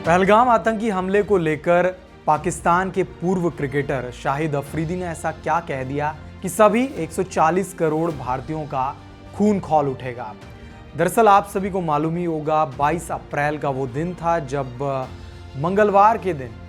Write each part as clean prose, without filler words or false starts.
पहलगाम आतंकी हमले को लेकर पाकिस्तान के पूर्व क्रिकेटर शाहिद अफरीदी ने ऐसा क्या कह दिया कि सभी 140 करोड़ भारतीयों का खून खौल उठेगा। दरअसल आप सभी को मालूम ही होगा 22 अप्रैल का वो दिन था जब मंगलवार के दिन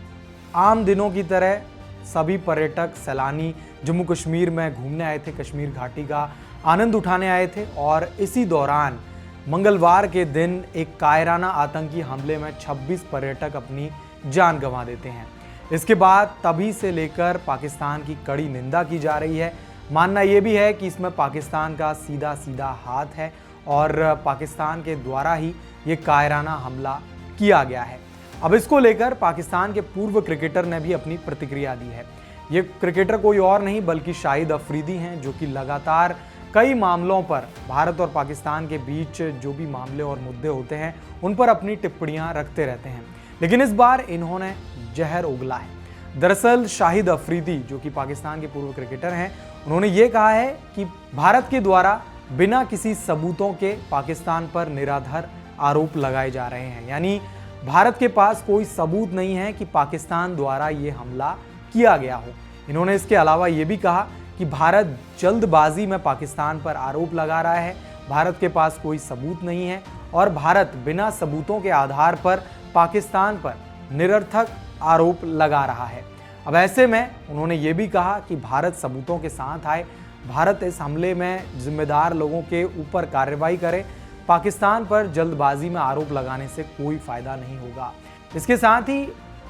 आम दिनों की तरह सभी पर्यटक सैलानी जम्मू कश्मीर में घूमने आए थे, कश्मीर घाटी का आनंद उठाने आए थे और इसी दौरान मंगलवार के दिन एक कायराना आतंकी हमले में 26 पर्यटक अपनी जान गंवा देते हैं। इसके बाद तभी से लेकर पाकिस्तान की कड़ी निंदा की जा रही है। मानना यह भी है कि इसमें पाकिस्तान का सीधा सीधा हाथ है और पाकिस्तान के द्वारा ही ये कायराना हमला किया गया है। अब इसको लेकर पाकिस्तान के पूर्व क्रिकेटर ने भी अपनी प्रतिक्रिया दी है। ये क्रिकेटर कोई और नहीं बल्कि शाहिद अफरीदी हैं, जो कि लगातार कई मामलों पर भारत और पाकिस्तान के बीच जो भी मामले और मुद्दे होते हैं उन पर अपनी टिप्पणियां रखते रहते हैं। लेकिन इस बार इन्होंने जहर उगला है। दरअसल शाहिद अफरीदी, जो कि पाकिस्तान के पूर्व क्रिकेटर हैं, उन्होंने ये कहा है कि भारत के द्वारा बिना किसी सबूतों के पाकिस्तान पर निराधार आरोप लगाए जा रहे हैं। यानी भारत के पास कोई सबूत नहीं है कि पाकिस्तान द्वारा ये हमला किया गया हो। इन्होंने इसके अलावा ये भी कहा कि भारत जल्दबाजी में पाकिस्तान पर आरोप लगा रहा है, भारत के पास कोई सबूत नहीं है और भारत बिना सबूतों के आधार पर पाकिस्तान पर निरर्थक आरोप लगा रहा है। अब ऐसे में उन्होंने ये भी कहा कि भारत सबूतों के साथ आए, भारत इस हमले में जिम्मेदार लोगों के ऊपर कार्रवाई करे, पाकिस्तान पर जल्दबाजी में आरोप लगाने से कोई फायदा नहीं होगा। इसके साथ ही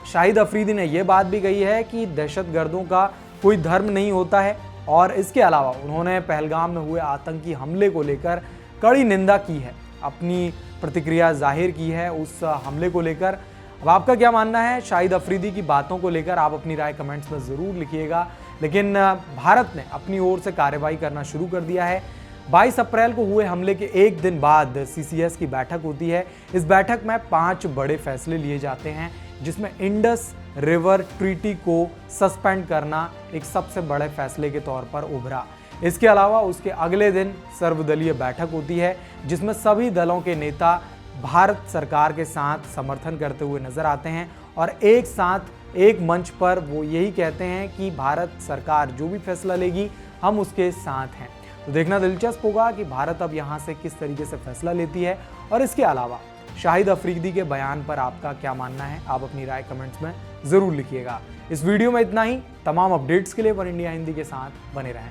शाहिद अफरीदी ने यह बात भी कही है कि दहशतगर्दों का कोई धर्म नहीं होता है और इसके अलावा उन्होंने पहलगाम में हुए आतंकी हमले को लेकर कड़ी निंदा की है, अपनी प्रतिक्रिया जाहिर की है उस हमले को लेकर। अब आपका क्या मानना है शाहिद अफरीदी की बातों को लेकर? आप अपनी राय कमेंट्स में ज़रूर लिखिएगा। लेकिन भारत ने अपनी ओर से कार्रवाई करना शुरू कर दिया है। 22 अप्रैल को हुए हमले के एक दिन बाद CCS की बैठक होती है। इस बैठक में 5 बड़े फैसले लिए जाते हैं, जिसमें इंडस रिवर ट्रीटी को सस्पेंड करना एक सबसे बड़े फैसले के तौर पर उभरा। इसके अलावा उसके अगले दिन सर्वदलीय बैठक होती है, जिसमें सभी दलों के नेता भारत सरकार के साथ समर्थन करते हुए नजर आते हैं और एक साथ एक मंच पर वो यही कहते हैं कि भारत सरकार जो भी फैसला लेगी हम उसके साथ हैं। तो देखना दिलचस्प होगा कि भारत अब यहाँ से किस तरीके से फैसला लेती है। और इसके अलावा शाहिद अफरीदी के बयान पर आपका क्या मानना है? आप अपनी राय कमेंट्स में ज़रूर लिखिएगा। इस वीडियो में इतना ही। तमाम अपडेट्स के लिए वन इंडिया हिंदी के साथ बने रहें।